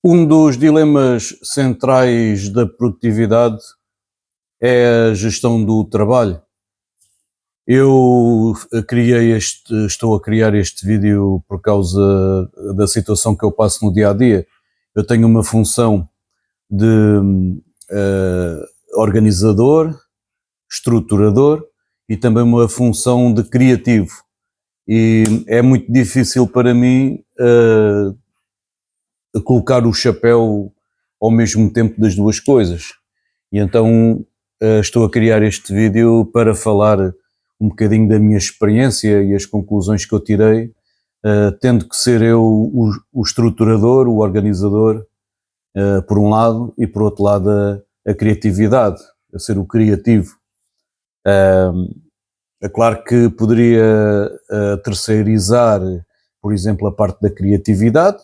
Um dos dilemas centrais da produtividade é a gestão do trabalho. Eu estou a criar este vídeo por causa da situação que eu passo no dia a dia. Eu tenho uma função de organizador, estruturador e também uma função de criativo. E é muito difícil para mim colocar o chapéu ao mesmo tempo das duas coisas. E então estou a criar este vídeo para falar um bocadinho da minha experiência e as conclusões que eu tirei, tendo que ser eu o estruturador, o organizador, por um lado, e por outro lado a criatividade, a ser o criativo. É claro que poderia terceirizar, por exemplo, a parte da criatividade.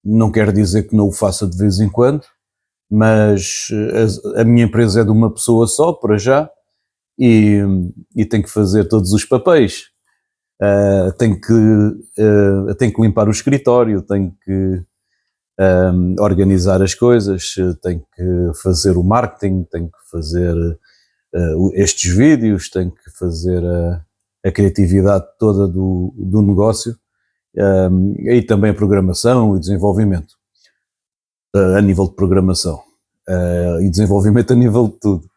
Não quer dizer que não o faça de vez em quando, mas a minha empresa é de uma pessoa só, para já, e tem que fazer todos os papéis. Tem que limpar o escritório, tem que organizar as coisas, tem que fazer o marketing, tem que fazer estes vídeos, tem que fazer a criatividade toda do negócio. E também a programação e desenvolvimento a nível de programação e desenvolvimento a nível de tudo.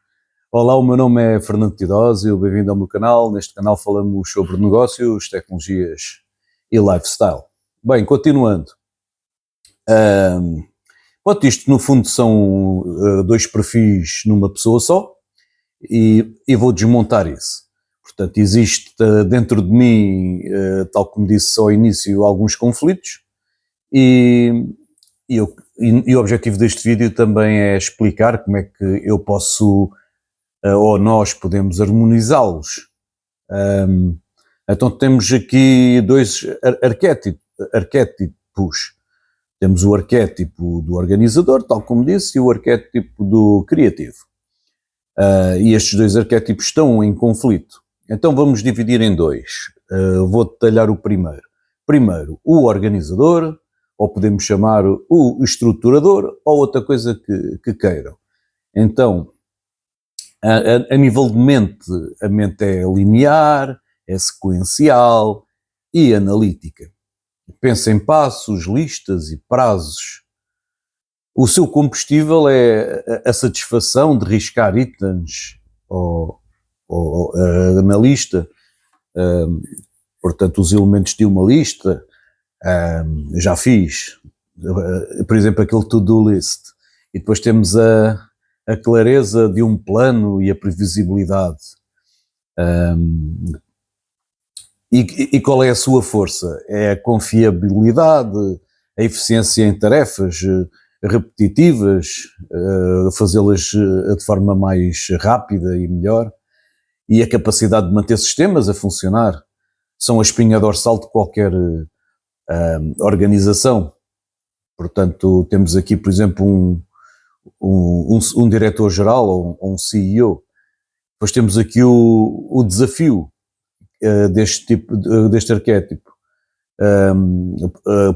Olá, o meu nome é Fernando Tidósio, bem-vindo ao meu canal. Neste canal falamos sobre negócios, tecnologias e lifestyle. Bem, continuando. Isto no fundo são dois perfis numa pessoa só e vou desmontar isso. Portanto, existe dentro de mim, tal como disse ao início, alguns conflitos e o objetivo deste vídeo também é explicar como é que eu posso, ou nós podemos harmonizá-los. Então temos aqui dois arquétipos. Temos o arquétipo do organizador, tal como disse, e o arquétipo do criativo. E estes dois arquétipos estão em conflito. Então vamos dividir em dois. Vou detalhar o primeiro. Primeiro, o organizador, ou podemos chamar o estruturador, ou outra coisa que queiram. Então, a nível de mente, a mente é linear, é sequencial e analítica. Pensa em passos, listas e prazos. O seu combustível é a satisfação de riscar itens na lista, portanto os elementos de uma lista, já fiz, por exemplo aquele to-do list, e depois temos a clareza de um plano e a previsibilidade. E qual é a sua força? É a confiabilidade, a eficiência em tarefas repetitivas, fazê-las de forma mais rápida e melhor, e a capacidade de manter sistemas a funcionar. São a espinha dorsal de qualquer organização. Portanto, temos aqui, por exemplo, um diretor-geral ou um CEO. Depois temos aqui o desafio deste arquétipo.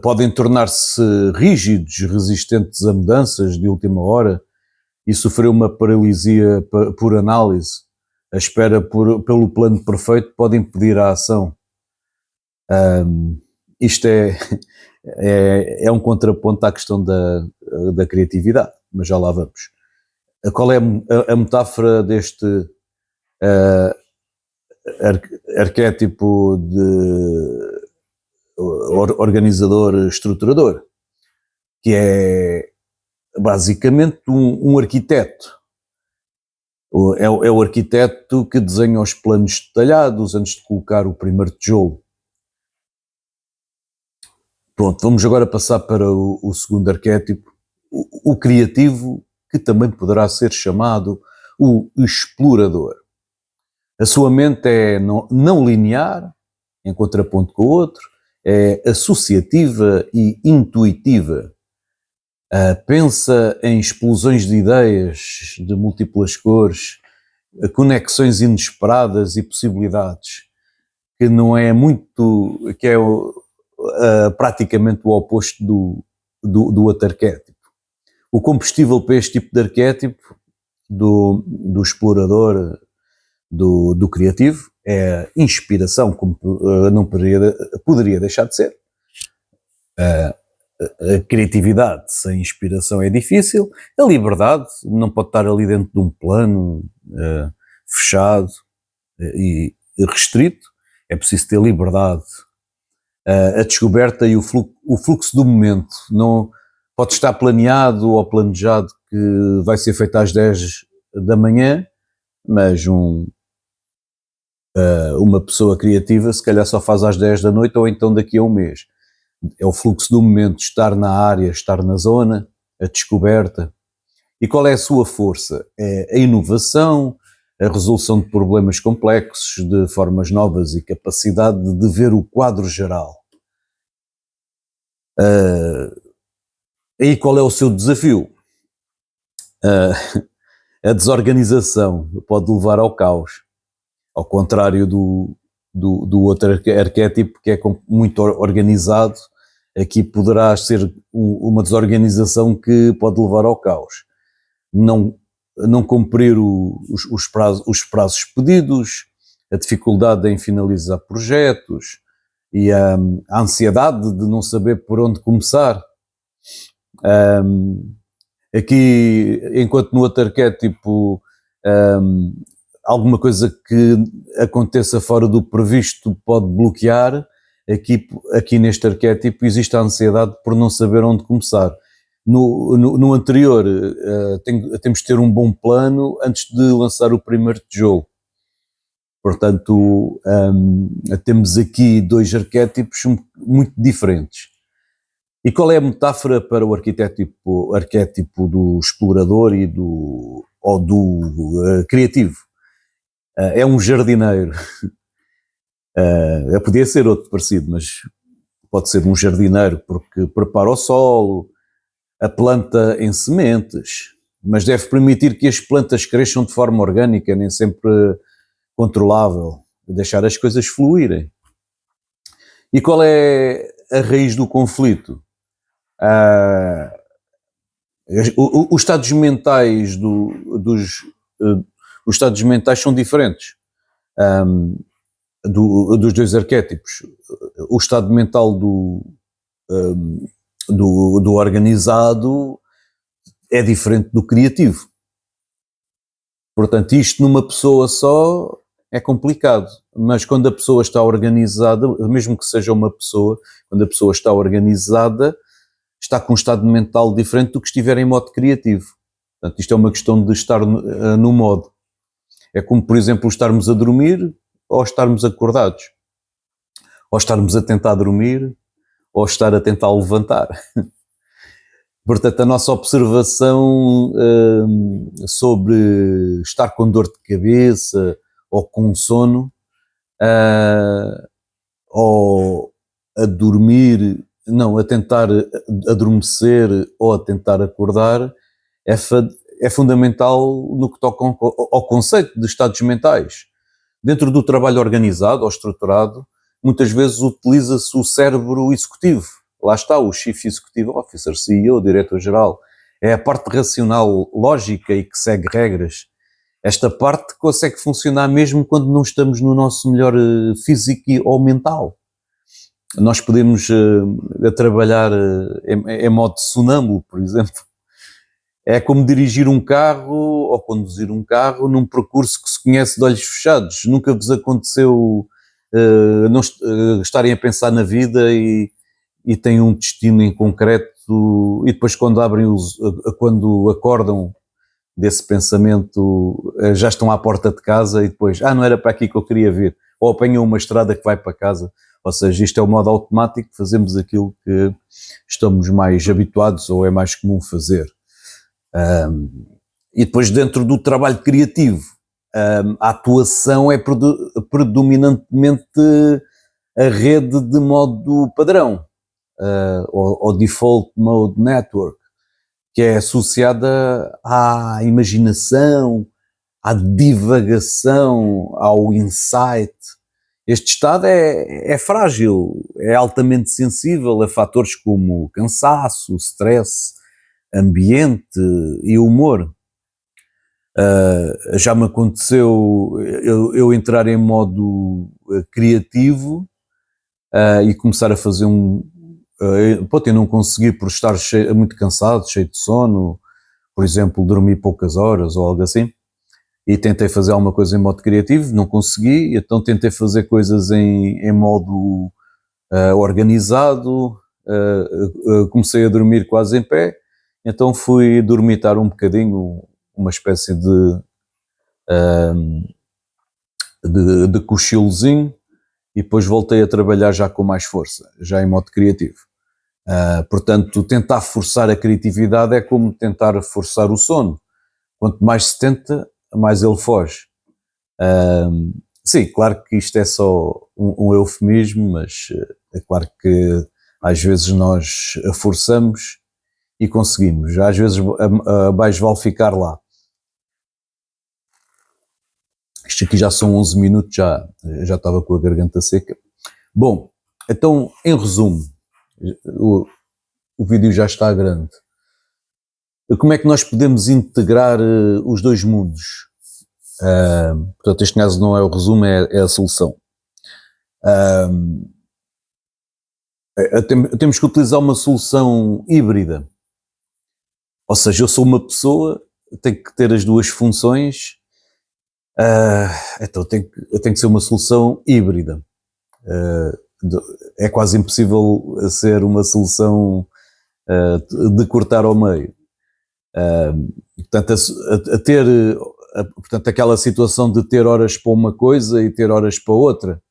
Podem tornar-se rígidos, resistentes a mudanças de última hora e sofrer uma paralisia por análise. A espera pelo plano perfeito pode impedir a ação. Isto é um contraponto à questão da criatividade, mas já lá vamos. Qual é a metáfora deste arquétipo de organizador estruturador? Que é basicamente um arquiteto. É o arquiteto que desenha os planos detalhados antes de colocar o primeiro tijolo. Pronto, vamos agora passar para o segundo arquétipo, o criativo, que também poderá ser chamado o explorador. A sua mente é não linear, em contraponto com o outro, é associativa e intuitiva. Pensa em explosões de ideias de múltiplas cores, conexões inesperadas e possibilidades, que é praticamente o oposto do outro arquétipo. O combustível para este tipo de arquétipo do explorador, do criativo, é a inspiração, como não poderia deixar de ser. A criatividade sem inspiração é difícil. A liberdade não pode estar ali dentro de um plano fechado e restrito. É preciso ter liberdade. A descoberta e o fluxo do momento. Não pode estar planeado ou planejado que vai ser feito às 10 da manhã, mas uma pessoa criativa se calhar só faz às 10 da noite ou então daqui a um mês. É o fluxo do momento, estar na área, estar na zona, a descoberta. E qual é a sua força? É a inovação, a resolução de problemas complexos de formas novas e capacidade de ver o quadro geral. E qual é o seu desafio? A desorganização pode levar ao caos, ao contrário do outro arquétipo que é muito organizado. Aqui poderá ser uma desorganização que pode levar ao caos. Não cumprir os prazos pedidos, a dificuldade em finalizar projetos e a ansiedade de não saber por onde começar. Aqui, enquanto no outro arquétipo, alguma coisa que aconteça fora do previsto pode bloquear, aqui neste arquétipo existe a ansiedade por não saber onde começar. No anterior, temos de ter um bom plano antes de lançar o primeiro tijolo. Portanto, temos aqui dois arquétipos muito diferentes. E qual é a metáfora para o arquétipo do explorador e do criativo? É um jardineiro. Podia ser outro parecido, mas pode ser um jardineiro porque prepara o solo, a planta em sementes, mas deve permitir que as plantas cresçam de forma orgânica, nem sempre controlável, deixar as coisas fluírem. E qual é a raiz do conflito? Os estados mentais os estados mentais são diferentes dos dois arquétipos. O estado mental do organizado é diferente do criativo. Portanto, isto numa pessoa só é complicado, mas quando a pessoa está organizada, mesmo que seja uma pessoa, quando a pessoa está organizada, está com um estado mental diferente do que estiver em modo criativo. Portanto, isto é uma questão de estar no modo. É como, por exemplo, estarmos a dormir ou estarmos acordados. Ou estarmos a tentar dormir ou estar a tentar levantar. Portanto, a nossa observação sobre estar com dor de cabeça ou com sono, ou a dormir, não, a tentar adormecer ou a tentar acordar, é fundamental no que toca ao conceito de estados mentais. Dentro do trabalho organizado ou estruturado, muitas vezes utiliza-se o cérebro executivo. Lá está o Chief Executive Officer, CEO, diretor-geral. É a parte racional, lógica e que segue regras. Esta parte consegue funcionar mesmo quando não estamos no nosso melhor físico ou mental. Nós podemos trabalhar em modo sonâmbulo, por exemplo. É como dirigir um carro ou conduzir um carro num percurso que se conhece de olhos fechados. Nunca vos aconteceu estarem a pensar na vida e têm um destino em concreto e depois quando quando acordam desse pensamento já estão à porta de casa e depois, não era para aqui que eu queria vir, ou apanham uma estrada que vai para casa. Ou seja, isto é o modo automático, fazemos aquilo que estamos mais habituados ou é mais comum fazer. E depois dentro do trabalho criativo, a atuação é predominantemente a rede de modo padrão, ou Default Mode Network, que é associada à imaginação, à divagação, ao insight Este estado é frágil, é altamente sensível a fatores como cansaço, stress, ambiente e humor. Já me aconteceu eu entrar em modo criativo e começar a fazer pode eu não conseguir por estar muito cansado, cheio de sono, por exemplo, dormir poucas horas ou algo assim, e tentei fazer alguma coisa em modo criativo, não consegui, então tentei fazer coisas em modo organizado, comecei a dormir quase em pé, então fui dormitar um bocadinho, uma espécie de cochilozinho, e depois voltei a trabalhar já com mais força, já em modo criativo. Portanto, tentar forçar a criatividade é como tentar forçar o sono. Quanto mais se tenta, mais ele foge. Sim, claro que isto é só um eufemismo, mas é claro que às vezes nós a forçamos e conseguimos. Às vezes mais vale ficar lá. Isto aqui já são 11 minutos, já estava com a garganta seca. Bom, então, em resumo, o vídeo já está grande. Como é que nós podemos integrar os dois mundos? Portanto, este caso não é o resumo, é a solução. Temos que utilizar uma solução híbrida. Ou seja, eu sou uma pessoa, tenho que ter as duas funções, então eu tenho que ser uma solução híbrida. É quase impossível ser uma solução de cortar ao meio. Portanto, portanto, aquela situação de ter horas para uma coisa e ter horas para outra,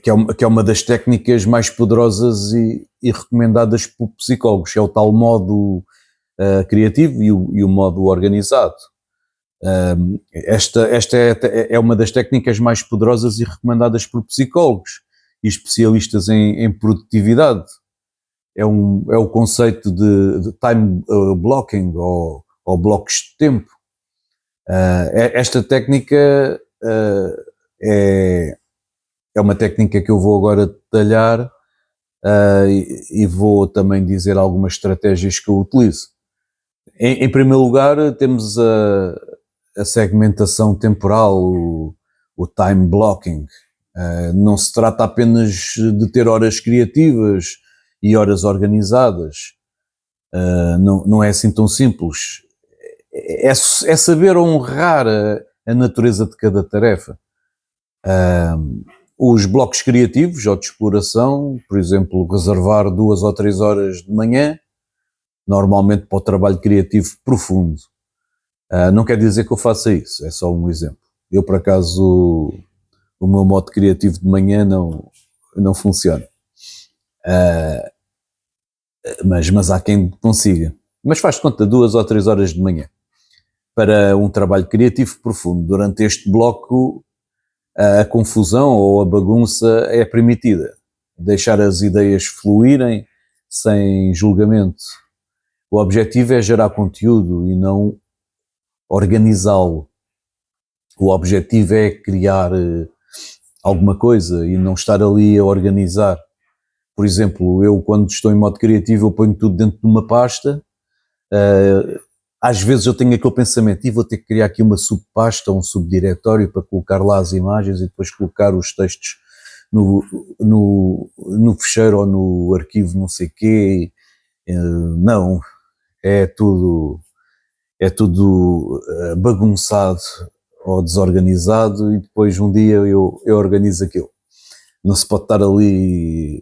que é uma das técnicas mais poderosas e recomendadas por psicólogos, é o tal modo criativo e o modo organizado. Esta é uma das técnicas mais poderosas e recomendadas por psicólogos e especialistas em produtividade. É o conceito de time blocking ou blocos de tempo. Esta técnica é uma técnica que eu vou agora detalhar e vou também dizer algumas estratégias que eu utilizo. Em primeiro lugar, temos a segmentação temporal, o time blocking. Não se trata apenas de ter horas criativas e horas organizadas. Não é assim tão simples. É saber honrar a natureza de cada tarefa. Os blocos criativos ou de exploração, por exemplo, reservar 2 ou 3 horas de manhã, normalmente para o trabalho criativo profundo. Não quer dizer que eu faça isso, é só um exemplo. Eu, por acaso, o meu modo criativo de manhã não funciona. Mas há quem consiga. Mas faz conta 2 ou 3 horas de manhã para um trabalho criativo profundo. Durante este bloco, a confusão ou a bagunça é permitida. Deixar as ideias fluírem sem julgamento. O objetivo é gerar conteúdo e não organizá-lo. O objetivo é criar alguma coisa e não estar ali a organizar. Por exemplo, eu quando estou em modo criativo eu ponho tudo dentro de uma pasta. Às vezes eu tenho aquele pensamento e vou ter que criar aqui uma subpasta, um subdiretório para colocar lá as imagens e depois colocar os textos no fecheiro ou no arquivo não sei quê. Não, é tudo bagunçado ou desorganizado e depois um dia eu organizo aquilo. Não se pode estar ali,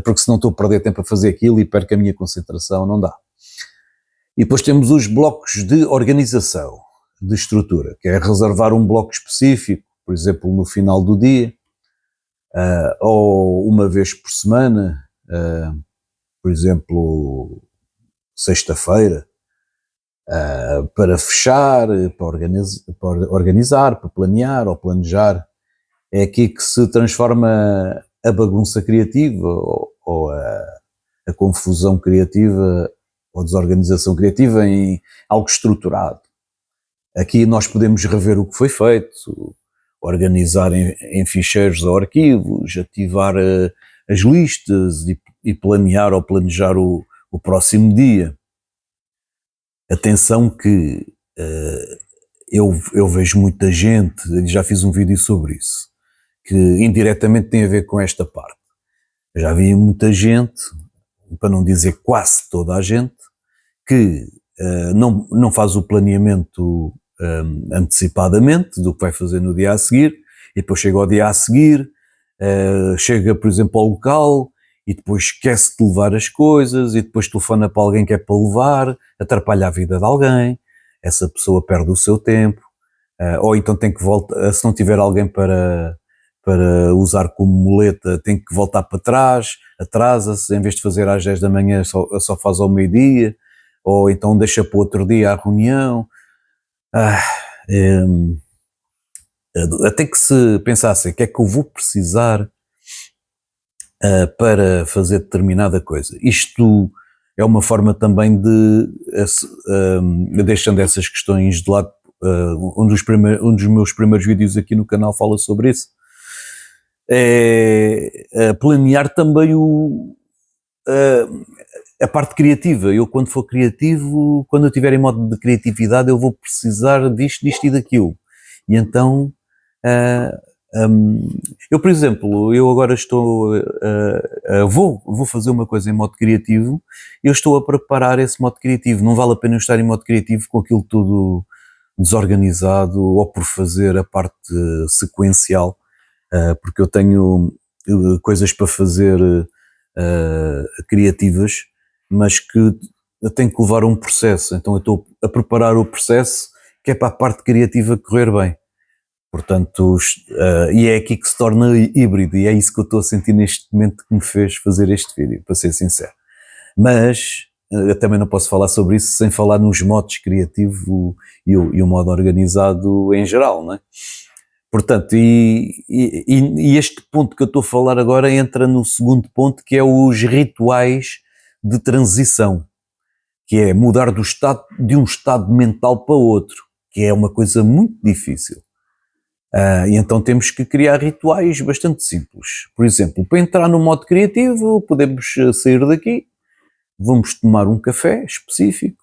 porque senão estou a perder tempo a fazer aquilo e perco a minha concentração, não dá. E depois temos os blocos de organização, de estrutura, que é reservar um bloco específico, por exemplo, no final do dia, ou uma vez por semana, por exemplo, sexta-feira, para fechar, para organizar, para planear ou planejar. É aqui que se transforma a bagunça criativa ou a confusão criativa ou desorganização criativa em algo estruturado. Aqui nós podemos rever o que foi feito, organizar em ficheiros ou arquivos, ativar as listas e planear ou planejar o próximo dia. Atenção que eu vejo muita gente, já fiz um vídeo sobre isso, que indiretamente tem a ver com esta parte. Eu já vi muita gente, para não dizer quase toda a gente, que não faz o planeamento antecipadamente do que vai fazer no dia a seguir, e depois chega ao dia a seguir, chega, por exemplo, ao local e depois esquece de levar as coisas e depois telefona para alguém que é para levar, atrapalha a vida de alguém, essa pessoa perde o seu tempo, ou então tem que voltar, se não tiver alguém para usar como muleta, tem que voltar para trás, atrasa-se, em vez de fazer às 10 da manhã só faz ao meio-dia, ou então deixa para o outro dia a reunião. Até que se pensasse, o que é que eu vou precisar para fazer determinada coisa? Isto é uma forma também de, deixando essas questões de lado, um dos meus primeiros vídeos aqui no canal fala sobre isso, é planear também a parte criativa. Eu, quando for criativo, quando eu estiver em modo de criatividade, eu vou precisar disto e daquilo. E então, eu, por exemplo, eu agora vou fazer uma coisa em modo criativo, eu estou a preparar esse modo criativo. Não vale a pena eu estar em modo criativo com aquilo tudo desorganizado ou por fazer a parte sequencial, porque eu tenho coisas para fazer criativas, mas que eu tenho que levar um processo. Então eu estou a preparar o processo que é para a parte criativa correr bem. Portanto, e é aqui que se torna híbrido, e é isso que eu estou a sentir neste momento que me fez fazer este vídeo, para ser sincero. Mas eu também não posso falar sobre isso sem falar nos modos criativo e o modo organizado em geral, não é? Portanto, e este ponto que eu estou a falar agora entra no segundo ponto, que é os rituais de transição, que é mudar de um estado mental para outro, que é uma coisa muito difícil. E então temos que criar rituais bastante simples. Por exemplo, para entrar no modo criativo, podemos sair daqui, vamos tomar um café específico,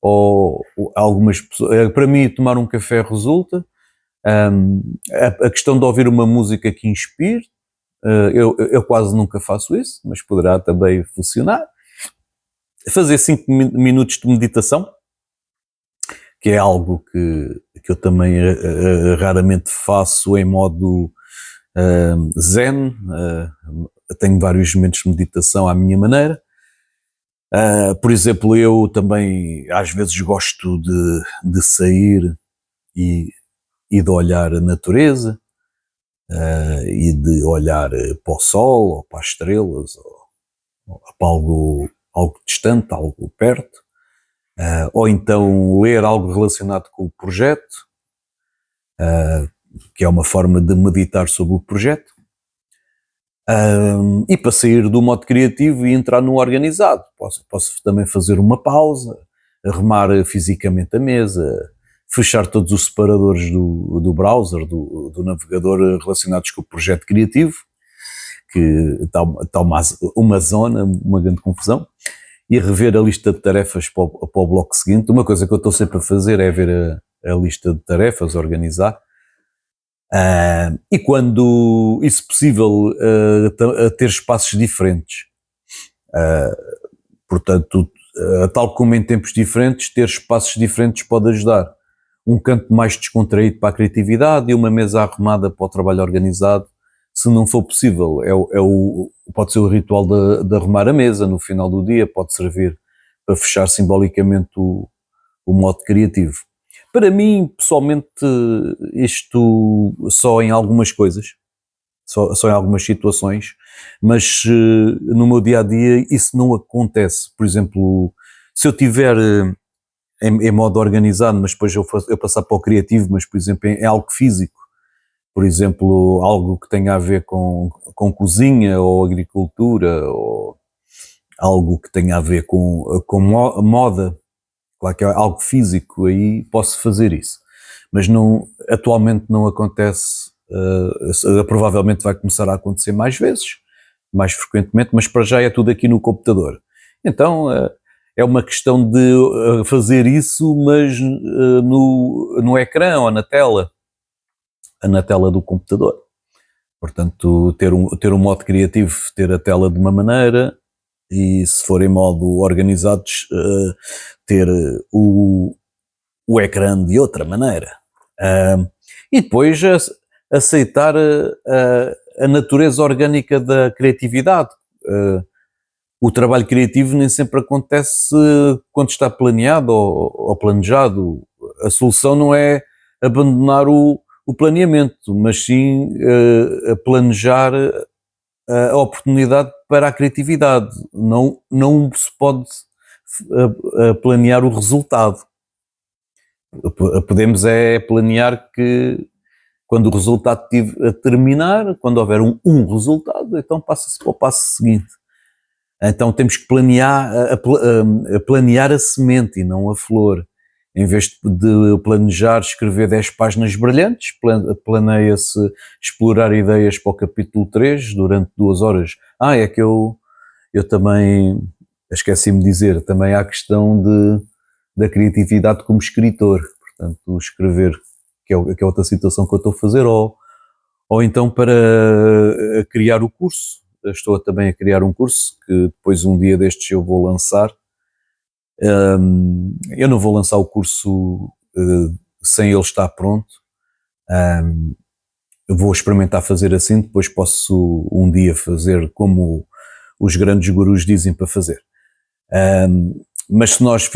ou algumas pessoas, para mim tomar um café resulta. A questão de ouvir uma música que inspire, eu quase nunca faço isso, mas poderá também funcionar. Fazer 5 minutos de meditação, que é algo que eu também raramente faço em modo zen. Tenho vários momentos de meditação à minha maneira. Por exemplo, eu também às vezes gosto de sair e de olhar a natureza, e de olhar para o sol, ou para as estrelas, ou para algo distante, algo perto, ou então ler algo relacionado com o projeto, que é uma forma de meditar sobre o projeto, e para sair do modo criativo e entrar no organizado. Posso também fazer uma pausa, arrumar fisicamente a mesa, fechar todos os separadores do browser, do navegador relacionados com o projeto criativo, que está uma zona, uma grande confusão, e rever a lista de tarefas para o bloco seguinte. Uma coisa que eu estou sempre a fazer é ver a lista de tarefas, organizar, e quando isso possível, a ter espaços diferentes. Portanto, tal como em tempos diferentes, ter espaços diferentes pode ajudar. Um canto mais descontraído para a criatividade e uma mesa arrumada para o trabalho organizado. Se não for possível, pode ser o ritual de arrumar a mesa no final do dia, pode servir para fechar simbolicamente o modo criativo. Para mim, pessoalmente, isto só em algumas coisas, só em algumas situações, mas no meu dia-a-dia isso não acontece. Por exemplo, se eu tiver em modo organizado, mas depois eu passar para o criativo, mas por exemplo em algo físico, por exemplo, algo que tenha a ver com cozinha ou agricultura, ou algo que tenha a ver com moda, claro que é algo físico, aí posso fazer isso. mas não, atualmente não acontece, provavelmente vai começar a acontecer mais vezes, mais frequentemente, mas para já é tudo aqui no computador. Então é uma questão de fazer isso, mas no ecrã ou na tela do computador. Portanto, ter um modo criativo, ter a tela de uma maneira, e se for em modo organizados, ter o ecrã de outra maneira. E depois aceitar a natureza orgânica da criatividade. O trabalho criativo nem sempre acontece quando está planeado ou planejado. A solução não é abandonar o planeamento, mas sim planejar a oportunidade para a criatividade. Não se pode planear o resultado. Podemos planear que quando o resultado terminar, quando houver um resultado, então passa-se para o passo seguinte. Então temos que planear a semente e não a flor. Em vez de planejar escrever 10 páginas brilhantes, planeia-se explorar ideias para o capítulo 3 durante 2 horas. É que eu também, esqueci-me de dizer, também há a questão da criatividade como escritor. Portanto, escrever, que é outra situação que eu estou a fazer, ou então para criar o curso. Estou também a criar um curso que depois um dia destes eu vou lançar. Eu não vou lançar o curso sem ele estar pronto. Eu vou experimentar fazer assim, depois posso um dia fazer como os grandes gurus dizem para fazer. Mas se nós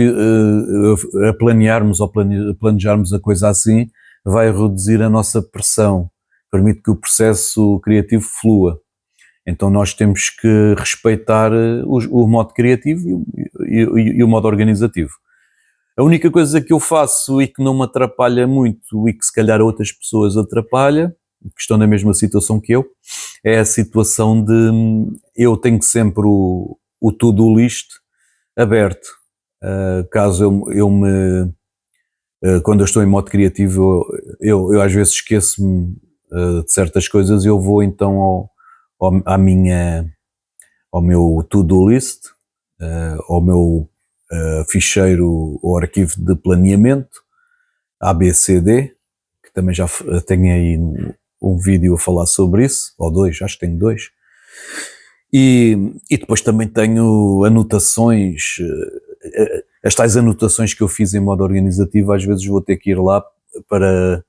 planearmos ou planejarmos a coisa assim, vai reduzir a nossa pressão, permite que o processo criativo flua. Então nós temos que respeitar o modo criativo e o modo organizativo. A única coisa que eu faço e que não me atrapalha muito e que se calhar outras pessoas atrapalha, que estão na mesma situação que eu, é a situação de eu tenho sempre o to-do list aberto. Caso quando eu estou em modo criativo, eu às vezes esqueço-me de certas coisas e eu vou então ao meu to-do list, ao meu ficheiro ou arquivo de planeamento, ABCD, que também já tenho aí um vídeo a falar sobre isso, ou 2, acho que tenho 2. E depois também tenho anotações, as tais anotações que eu fiz em modo organizativo, às vezes vou ter que ir lá para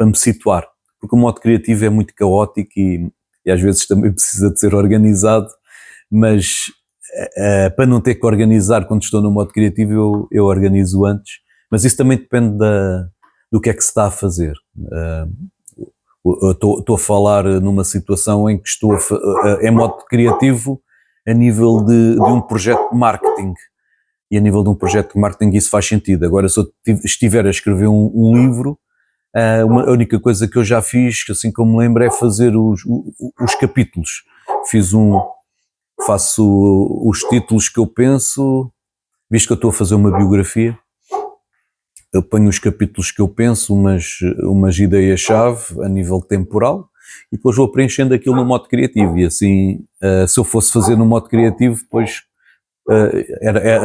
me situar, porque o modo criativo é muito caótico e às vezes também precisa de ser organizado, mas para não ter que organizar quando estou no modo criativo, eu organizo antes, mas isso também depende do que é que se está a fazer. Estou a falar numa situação em que estou em modo criativo a nível de um projeto de marketing, e a nível de um projeto de marketing isso faz sentido. Agora, se eu estiver a escrever um livro, a única coisa que eu já fiz, assim como me lembro, é fazer os capítulos. Faço os títulos que eu penso, visto que eu estou a fazer uma biografia, eu ponho os capítulos que eu penso, umas ideias-chave a nível temporal, e depois vou preenchendo aquilo no modo criativo. E assim, se eu fosse fazer no modo criativo, depois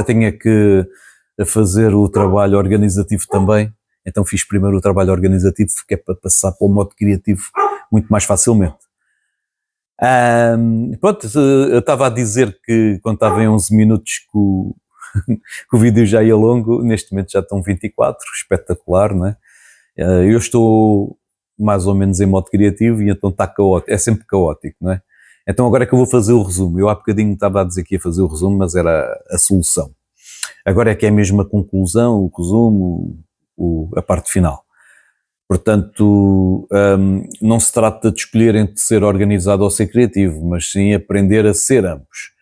tinha que fazer o trabalho organizativo também. Então fiz primeiro o trabalho organizativo, que é para passar para o modo criativo muito mais facilmente. Pronto, eu estava a dizer que quando estava em 11 minutos que o vídeo já ia longo, neste momento já estão 24, espetacular, não é? Eu estou mais ou menos em modo criativo e então está caótico, é sempre caótico, não é? Então agora é que eu vou fazer o resumo. Eu há bocadinho estava a dizer que ia fazer o resumo, mas era a solução. Agora é que é mesmo a conclusão, o resumo, a parte final. Portanto, não se trata de escolher entre ser organizado ou ser criativo, mas sim aprender a ser ambos,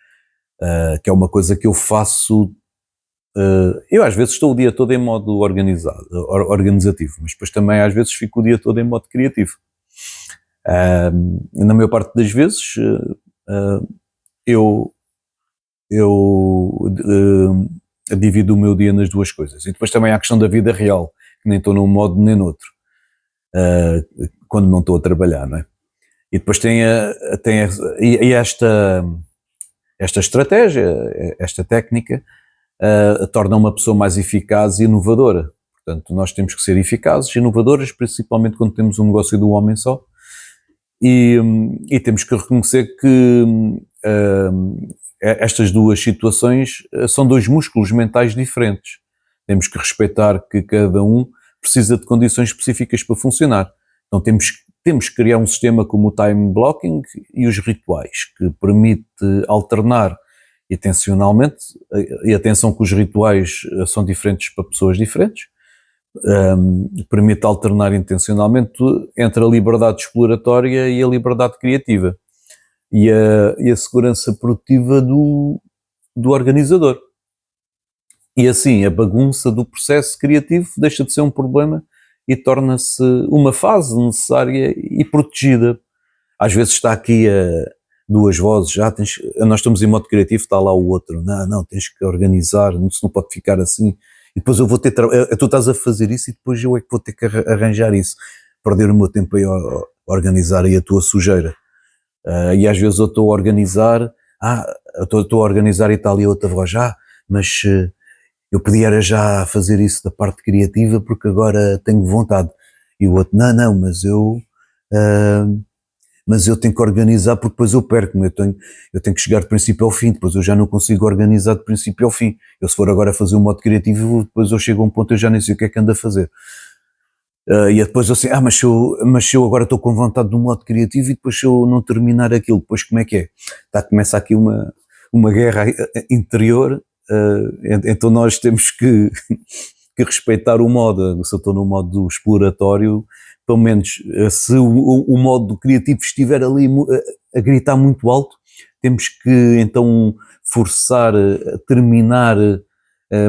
que é uma coisa que eu faço. Eu às vezes estou o dia todo em modo organizativo, mas depois também às vezes fico o dia todo em modo criativo. Na maior parte das vezes eu divido o meu dia nas duas coisas. E depois também há a questão da vida real, que nem estou num modo nem no outro, quando não estou a trabalhar, não é? E depois tem esta estratégia, esta técnica, torna uma pessoa mais eficaz e inovadora. Portanto, nós temos que ser eficazes, inovadores, principalmente quando temos um negócio de um homem só, e temos que reconhecer que estas duas situações são dois músculos mentais diferentes. Temos que respeitar que cada um precisa de condições específicas para funcionar. Então temos que criar um sistema como o time blocking e os rituais, que permite alternar intencionalmente, e atenção que os rituais são diferentes para pessoas diferentes, permite alternar intencionalmente entre a liberdade exploratória e a liberdade criativa e a segurança produtiva do organizador. E assim a bagunça do processo criativo deixa de ser um problema e torna-se uma fase necessária e protegida. Às vezes está aqui duas vozes, nós estamos em modo criativo, está lá o outro, não, tens que organizar, isso não pode ficar assim, e depois eu vou ter, tu estás a fazer isso e depois eu é que vou ter que arranjar isso, perder o meu tempo aí a organizar aí a tua sujeira. E às vezes eu estou a organizar, estou a organizar e está ali outra voz, mas eu podia era já fazer isso da parte criativa porque agora tenho vontade. E o outro, não, mas eu tenho que organizar porque depois eu perco-me, eu tenho que chegar de princípio ao fim, depois eu já não consigo organizar de princípio ao fim. Eu se for agora fazer um modo criativo, depois eu chego a um ponto eu já nem sei o que é que ando a fazer. E depois eu assim, mas se eu agora estou com vontade de um modo criativo e depois se eu não terminar aquilo, depois como é que é? Começa aqui uma guerra interior, então nós temos que respeitar o modo. Se eu estou no modo exploratório, pelo menos se o modo criativo estiver ali a gritar muito alto, temos que então forçar a terminar,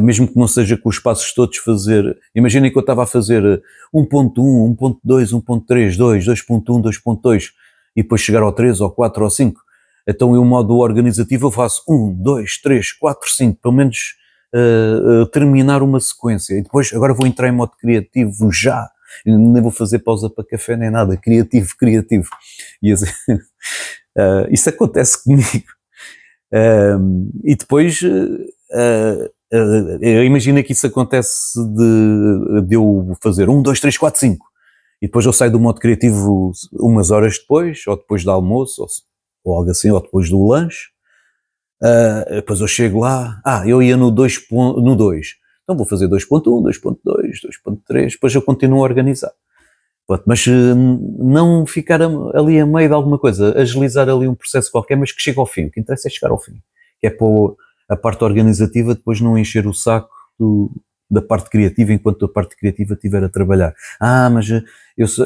mesmo que não seja com os passos todos fazer. Imaginem que eu estava a fazer 1.1, 1.2, 1.3, 2, 2.1, 2.2 e depois chegar ao 3, ao 4, ao 5. Então em um modo organizativo eu faço 1, 2, 3, 4, 5, pelo menos terminar uma sequência. E depois agora vou entrar em modo criativo já. Nem vou fazer pausa para café nem nada, criativo. E assim, isso acontece comigo. E depois imagina que isso acontece de eu fazer 1, 2, 3, 4, 5 e depois eu saio do modo criativo umas horas depois, ou depois do almoço, ou algo assim, ou depois do lanche. Depois eu chego lá, eu ia no 2, então vou fazer 2.1, 2.2, 2.3, depois eu continuo a organizar. Mas não ficar ali a meio de alguma coisa, agilizar ali um processo qualquer, mas que chegue ao fim. O que interessa é chegar ao fim, que é para a parte organizativa depois não encher o saco da parte criativa enquanto a parte criativa estiver a trabalhar. Mas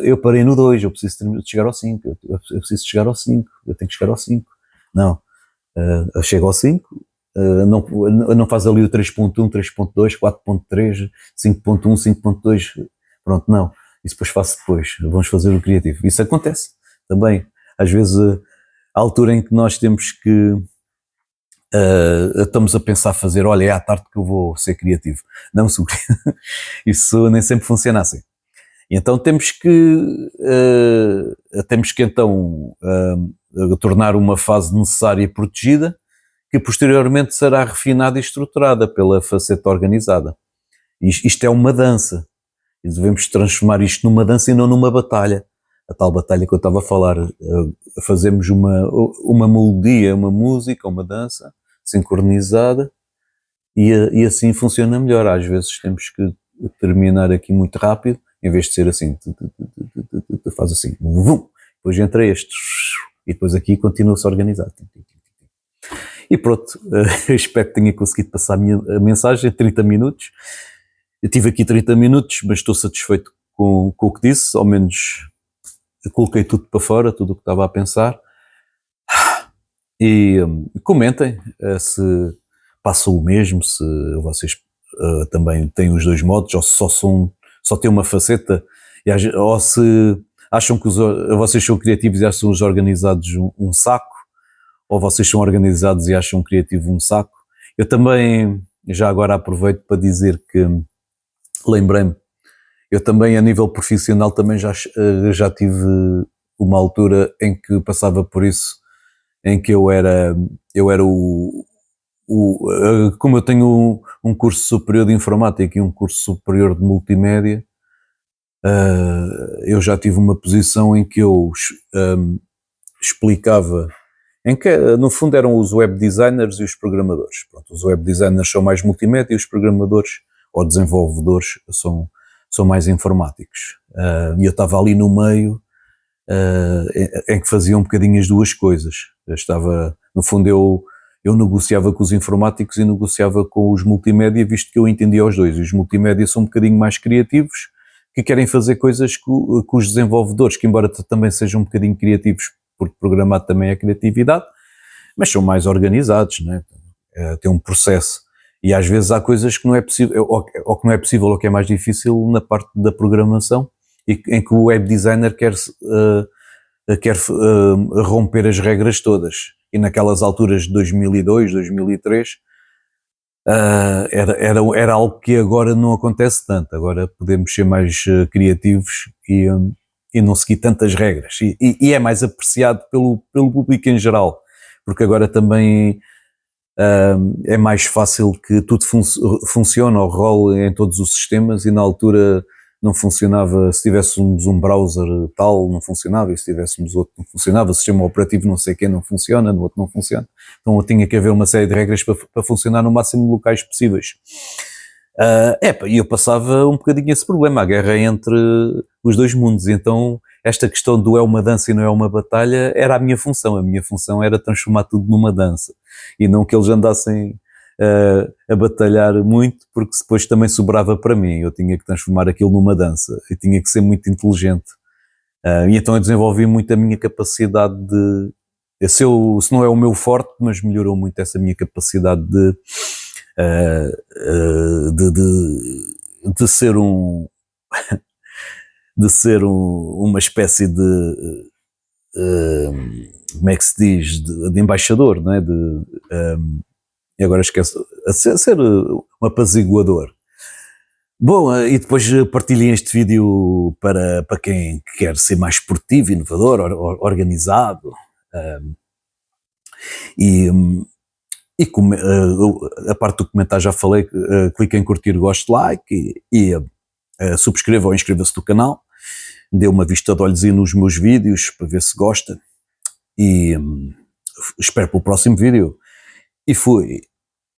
eu parei no 2, eu preciso chegar ao 5, eu preciso chegar ao 5, eu tenho que chegar ao 5. Não, chego ao 5, não faz ali o 3.1, 3.2, 4.3, 5.1, 5.2, pronto, não. Isso depois faço depois, vamos fazer o criativo. Isso acontece também. Às vezes, a altura em que nós temos que estamos a pensar fazer, olha, é à tarde que eu vou ser criativo. Não, isso nem sempre funciona assim. E então temos que então tornar uma fase necessária e protegida, que posteriormente será refinada e estruturada pela faceta organizada. Isto é uma dança. E devemos transformar isto numa dança e não numa batalha. A tal batalha que eu estava a falar. Fazemos uma melodia, uma música, uma dança sincronizada e assim funciona melhor. Às vezes temos que terminar aqui muito rápido, em vez de ser assim, faz assim, depois entra este, e depois aqui continua-se a organizar. E pronto, espero que tenha conseguido passar a mensagem em 30 minutos. Eu tive aqui 30 minutos, mas estou satisfeito com o que disse, ao menos coloquei tudo para fora, tudo o que estava a pensar. E comentem se passam o mesmo, se vocês também têm os dois modos, ou se só têm uma faceta, ou se acham que vocês são criativos e acham os organizados um saco, ou vocês são organizados e acham criativo um saco. Eu também, já agora aproveito para dizer que lembrei-me Eu também, a nível profissional, também já tive uma altura em que passava por isso, em que eu era como eu tenho um curso superior de informática e um curso superior de multimédia, eu já tive uma posição em que eu explicava, em que no fundo eram os web designers e os programadores. Pronto, os web designers são mais multimédia e os programadores ou desenvolvedores são mais informáticos. E eu estava ali no meio, em que fazia um bocadinho as duas coisas. No fundo, eu negociava com os informáticos e negociava com os multimédia, visto que eu entendia os dois. Os multimédia são um bocadinho mais criativos, que querem fazer coisas com os desenvolvedores, que embora também sejam um bocadinho criativos, porque programar também é criatividade, mas são mais organizados, né? Tem um processo. E às vezes há coisas que não é possível, ou que não é possível, ou que é mais difícil na parte da programação, e em que o web designer quer romper as regras todas. E naquelas alturas de 2002, 2003, era algo que agora não acontece tanto. Agora podemos ser mais criativos e não seguir tantas regras. E é mais apreciado pelo público em geral, porque agora também é mais fácil que tudo funcione ou role em todos os sistemas, e na altura não funcionava. Se tivéssemos um browser tal, não funcionava, e se tivéssemos outro, não funcionava. O sistema operativo não sei o que não funciona, no outro não funciona. Então tinha que haver uma série de regras para funcionar no máximo de locais possíveis. E eu passava um bocadinho esse problema, a guerra entre os dois mundos. Então esta questão do é uma dança e não é uma batalha era a minha função. A minha função era transformar tudo numa dança, e não que eles andassem a batalhar muito, porque depois também sobrava para mim. Eu tinha que transformar aquilo numa dança e tinha que ser muito inteligente. E então eu desenvolvi muito a minha capacidade de... Se não é o meu forte, mas melhorou muito essa minha capacidade de ser uma espécie de como é que se diz, de embaixador, não é? E agora esqueço, ser um apaziguador. Bom, e depois partilhem este vídeo para quem quer ser mais esportivo, inovador, organizado, a parte do comentário já falei. Clique em curtir, gosto, like e subscreva ou inscreva-se no canal, dê uma vista de olhos nos meus vídeos para ver se gosta, e espero para o próximo vídeo, e fui.